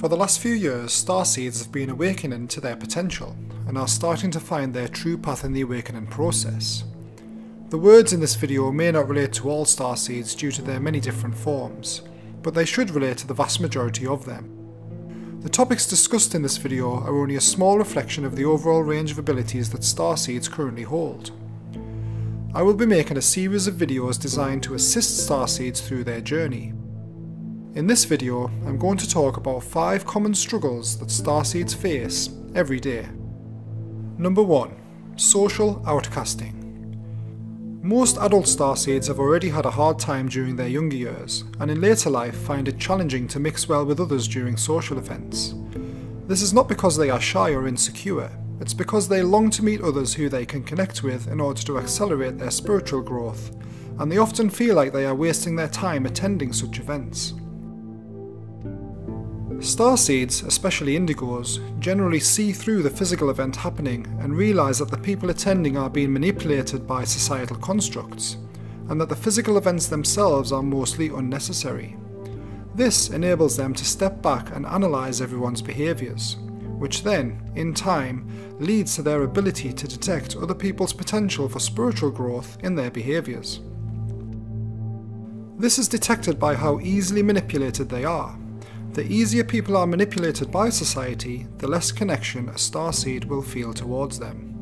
For the last few years, Starseeds have been awakening to their potential and are starting to find their true path in the awakening process. The words in this video may not relate to all Starseeds due to their many different forms, but they should relate to the vast majority of them. The topics discussed in this video are only a small reflection of the overall range of abilities that Starseeds currently hold. I will be making a series of videos designed to assist Starseeds through their journey. In this video, I'm going to talk about 5 common struggles that Starseeds face every day. Number 1. Social outcasting. Most adult Starseeds have already had a hard time during their younger years, and in later life find it challenging to mix well with others during social events. This is not because they are shy or insecure, it's because they long to meet others who they can connect with in order to accelerate their spiritual growth, and they often feel like they are wasting their time attending such events. Starseeds, especially Indigos, generally see through the physical event happening and realise that the people attending are being manipulated by societal constructs, and that the physical events themselves are mostly unnecessary. This enables them to step back and analyse everyone's behaviours, which then, in time, leads to their ability to detect other people's potential for spiritual growth in their behaviours. This is detected by how easily manipulated they are. The easier people are manipulated by society, the less connection a Starseed will feel towards them.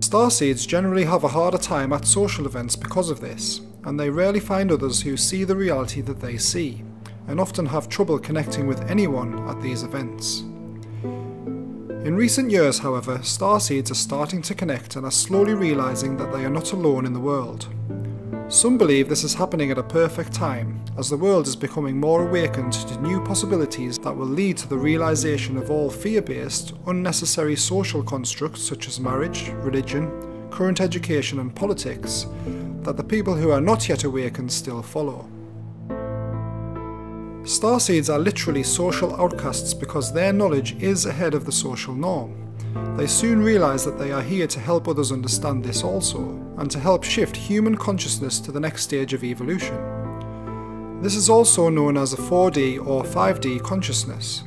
Starseeds generally have a harder time at social events because of this, and they rarely find others who see the reality that they see, and often have trouble connecting with anyone at these events. In recent years, however, Starseeds are starting to connect and are slowly realising that they are not alone in the world. Some believe this is happening at a perfect time, as the world is becoming more awakened to new possibilities that will lead to the realisation of all fear-based, unnecessary social constructs such as marriage, religion, current education and politics, that the people who are not yet awakened still follow. Starseeds are literally social outcasts because their knowledge is ahead of the social norm. They soon realise that they are here to help others understand this also, and to help shift human consciousness to the next stage of evolution. This is also known as a 4D or 5D consciousness.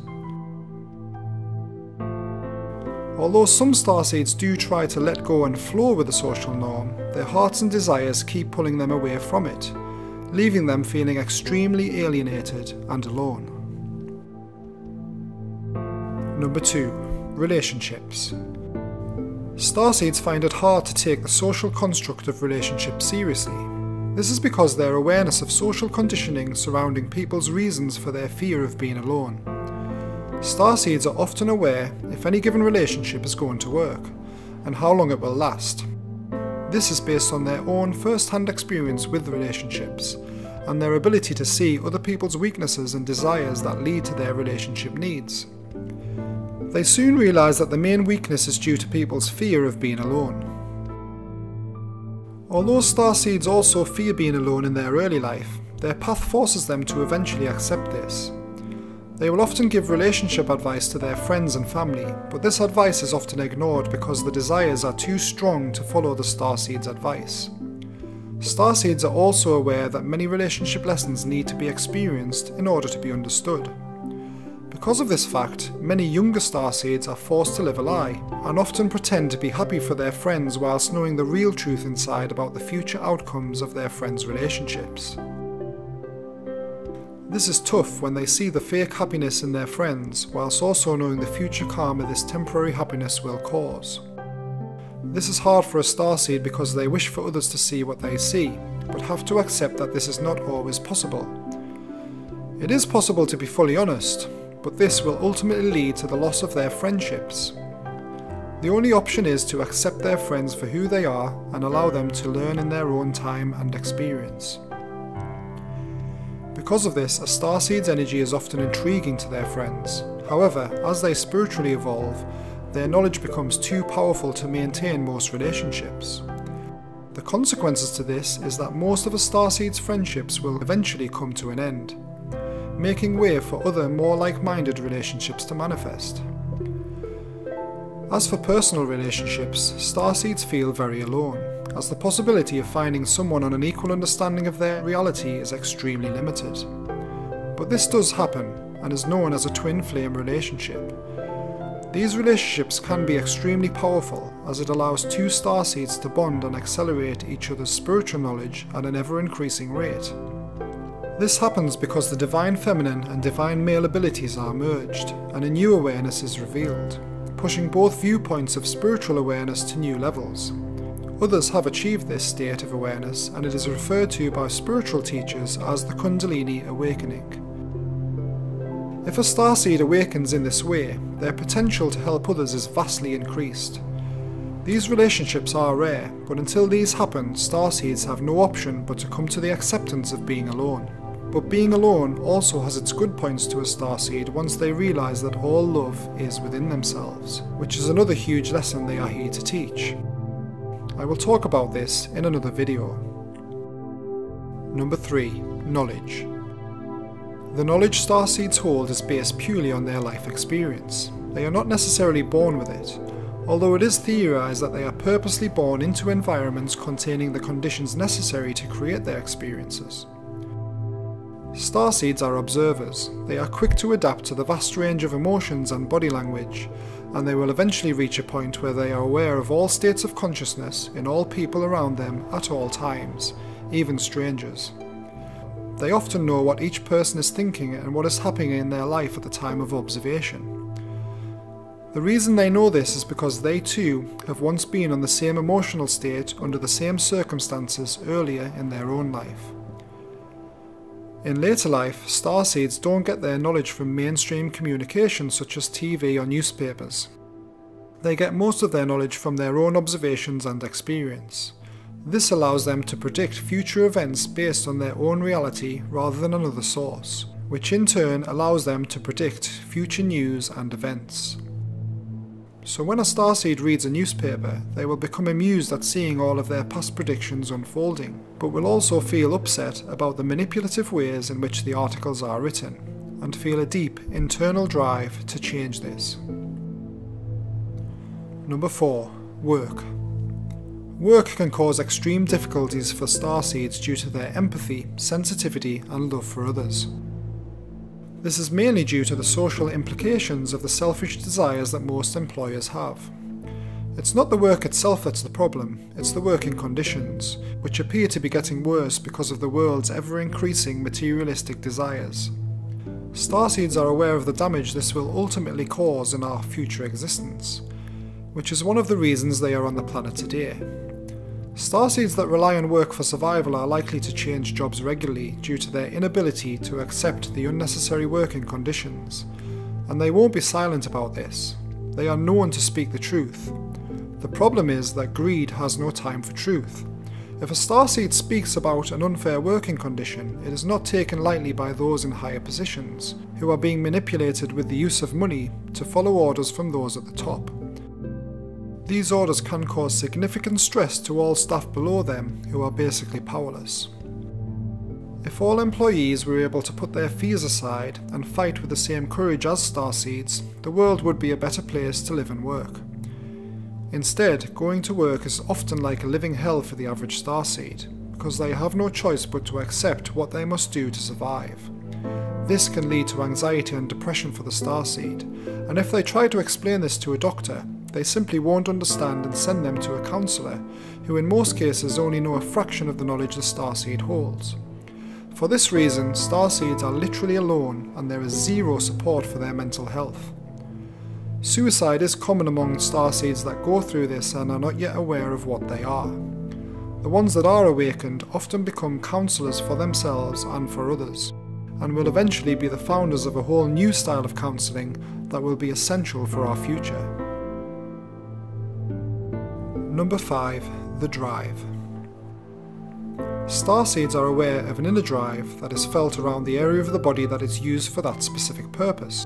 Although some Starseeds do try to let go and flow with the social norm, their hearts and desires keep pulling them away from it, leaving them feeling extremely alienated and alone. Number 2. Relationships. Starseeds find it hard to take the social construct of relationships seriously. This is because their awareness of social conditioning surrounding people's reasons for their fear of being alone. Starseeds are often aware if any given relationship is going to work, and how long it will last. This is based on their own first-hand experience with relationships, and their ability to see other people's weaknesses and desires that lead to their relationship needs. They soon realise that the main weakness is due to people's fear of being alone. Although Starseeds also fear being alone in their early life, their path forces them to eventually accept this. They will often give relationship advice to their friends and family, but this advice is often ignored because the desires are too strong to follow the Starseed's advice. Starseeds are also aware that many relationship lessons need to be experienced in order to be understood. Because of this fact, many younger Starseeds are forced to live a lie, and often pretend to be happy for their friends whilst knowing the real truth inside about the future outcomes of their friends' relationships. This is tough when they see the fake happiness in their friends, whilst also knowing the future karma this temporary happiness will cause. This is hard for a Starseed because they wish for others to see what they see, but have to accept that this is not always possible. It is possible to be fully honest, but this will ultimately lead to the loss of their friendships. The only option is to accept their friends for who they are and allow them to learn in their own time and experience. Because of this, a Starseed's energy is often intriguing to their friends. However, as they spiritually evolve, their knowledge becomes too powerful to maintain most relationships. The consequences to this is that most of a Starseed's friendships will eventually come to an end, making way for other more like-minded relationships to manifest. As for personal relationships, Starseeds feel very alone, as the possibility of finding someone on an equal understanding of their reality is extremely limited. But this does happen, and is known as a twin flame relationship. These relationships can be extremely powerful, as it allows two starseeds to bond and accelerate each other's spiritual knowledge at an ever-increasing rate. This happens because the divine feminine and divine male abilities are merged, and a new awareness is revealed, pushing both viewpoints of spiritual awareness to new levels. Others have achieved this state of awareness, and it is referred to by spiritual teachers as the Kundalini awakening. If a starseed awakens in this way, their potential to help others is vastly increased. These relationships are rare, but until these happen, starseeds have no option but to come to the acceptance of being alone. But being alone also has its good points to a starseed once they realise that all love is within themselves, which is another huge lesson they are here to teach. I will talk about this in another video. Number 3. Knowledge. The knowledge starseeds hold is based purely on their life experience. They are not necessarily born with it, although it is theorized that they are purposely born into environments containing the conditions necessary to create their experiences. Starseeds are observers. They are quick to adapt to the vast range of emotions and body language, and they will eventually reach a point where they are aware of all states of consciousness in all people around them at all times, even strangers. They often know what each person is thinking and what is happening in their life at the time of observation. The reason they know this is because they too have once been on the same emotional state under the same circumstances earlier in their own life. In later life, starseeds don't get their knowledge from mainstream communication such as TV or newspapers. They get most of their knowledge from their own observations and experience. This allows them to predict future events based on their own reality rather than another source, which in turn allows them to predict future news and events. So when a starseed reads a newspaper, they will become amused at seeing all of their past predictions unfolding, but will also feel upset about the manipulative ways in which the articles are written, and feel a deep internal drive to change this. Number 4. Work. Work can cause extreme difficulties for starseeds due to their empathy, sensitivity, and love for others. This is mainly due to the social implications of the selfish desires that most employers have. It's not the work itself that's the problem, it's the working conditions, which appear to be getting worse because of the world's ever-increasing materialistic desires. Starseeds are aware of the damage this will ultimately cause in our future existence, which is one of the reasons they are on the planet today. Starseeds that rely on work for survival are likely to change jobs regularly due to their inability to accept the unnecessary working conditions, and they won't be silent about this. They are known to speak the truth. The problem is that greed has no time for truth. If a starseed speaks about an unfair working condition, it is not taken lightly by those in higher positions, who are being manipulated with the use of money to follow orders from those at the top. These orders can cause significant stress to all staff below them, who are basically powerless. If all employees were able to put their fears aside and fight with the same courage as starseeds, the world would be a better place to live and work. Instead, going to work is often like a living hell for the average starseed, because they have no choice but to accept what they must do to survive. This can lead to anxiety and depression for the starseed, and if they try to explain this to a doctor, they simply won't understand and send them to a counsellor, who in most cases only know a fraction of the knowledge the starseed holds. For this reason, starseeds are literally alone and there is zero support for their mental health. Suicide is common among starseeds that go through this and are not yet aware of what they are. The ones that are awakened often become counsellors for themselves and for others, and will eventually be the founders of a whole new style of counselling that will be essential for our future. Number 5. The drive. Starseeds are aware of an inner drive that is felt around the area of the body that is used for that specific purpose.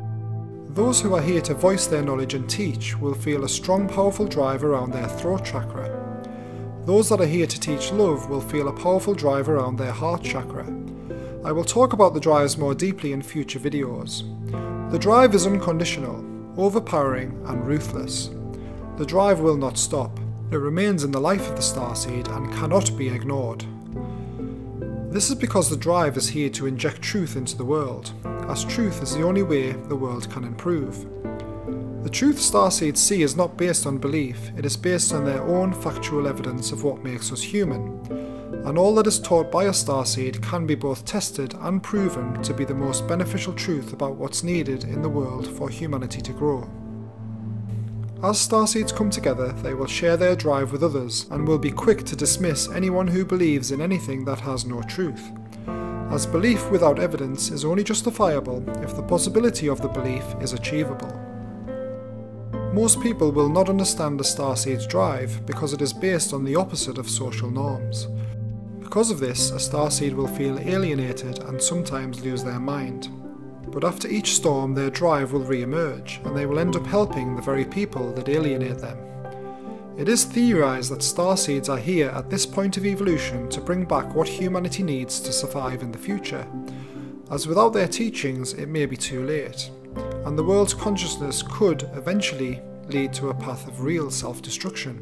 Those who are here to voice their knowledge and teach will feel a strong, powerful drive around their throat chakra. Those that are here to teach love will feel a powerful drive around their heart chakra. I will talk about the drives more deeply in future videos. The drive is unconditional, overpowering, and ruthless. The drive will not stop. It remains in the life of the starseed and cannot be ignored. This is because the drive is here to inject truth into the world, as truth is the only way the world can improve. The truth Starseeds see is not based on belief, it is based on their own factual evidence of what makes us human, and all that is taught by a Starseed can be both tested and proven to be the most beneficial truth about what's needed in the world for humanity to grow. As Starseeds come together, they will share their drive with others and will be quick to dismiss anyone who believes in anything that has no truth, as belief without evidence is only justifiable if the possibility of the belief is achievable. Most people will not understand a Starseed's drive because it is based on the opposite of social norms. Because of this, a Starseed will feel alienated and sometimes lose their mind. But after each storm, their drive will re-emerge, and they will end up helping the very people that alienate them. It is theorized that Starseeds are here at this point of evolution to bring back what humanity needs to survive in the future, as without their teachings it may be too late, and the world's consciousness could eventually lead to a path of real self-destruction.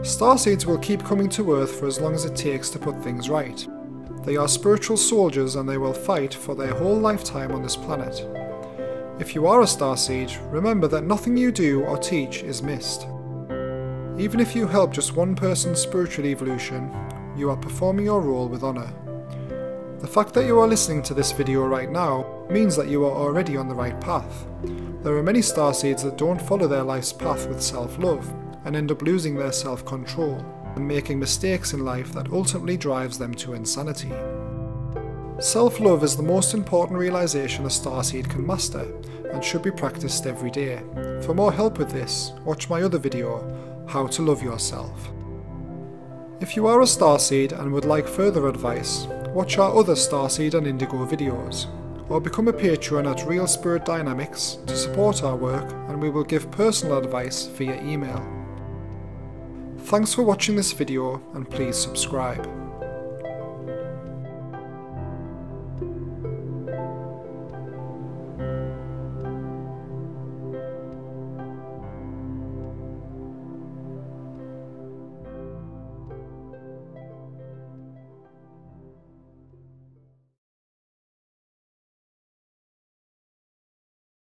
Starseeds will keep coming to Earth for as long as it takes to put things right. They are spiritual soldiers and they will fight for their whole lifetime on this planet. If you are a Starseed, remember that nothing you do or teach is missed. Even if you help just one person's spiritual evolution, you are performing your role with honour. The fact that you are listening to this video right now means that you are already on the right path. There are many Starseeds that don't follow their life's path with self-love and end up losing their self-control and making mistakes in life that ultimately drives them to insanity. Self-love is the most important realization a Starseed can master and should be practiced every day. For more help with this, watch my other video, How to Love Yourself. If you are a Starseed and would like further advice, watch our other Starseed and Indigo videos, or become a patron at Real Spirit Dynamics to support our work, and we will give personal advice via email. Thanks for watching this video, and please subscribe.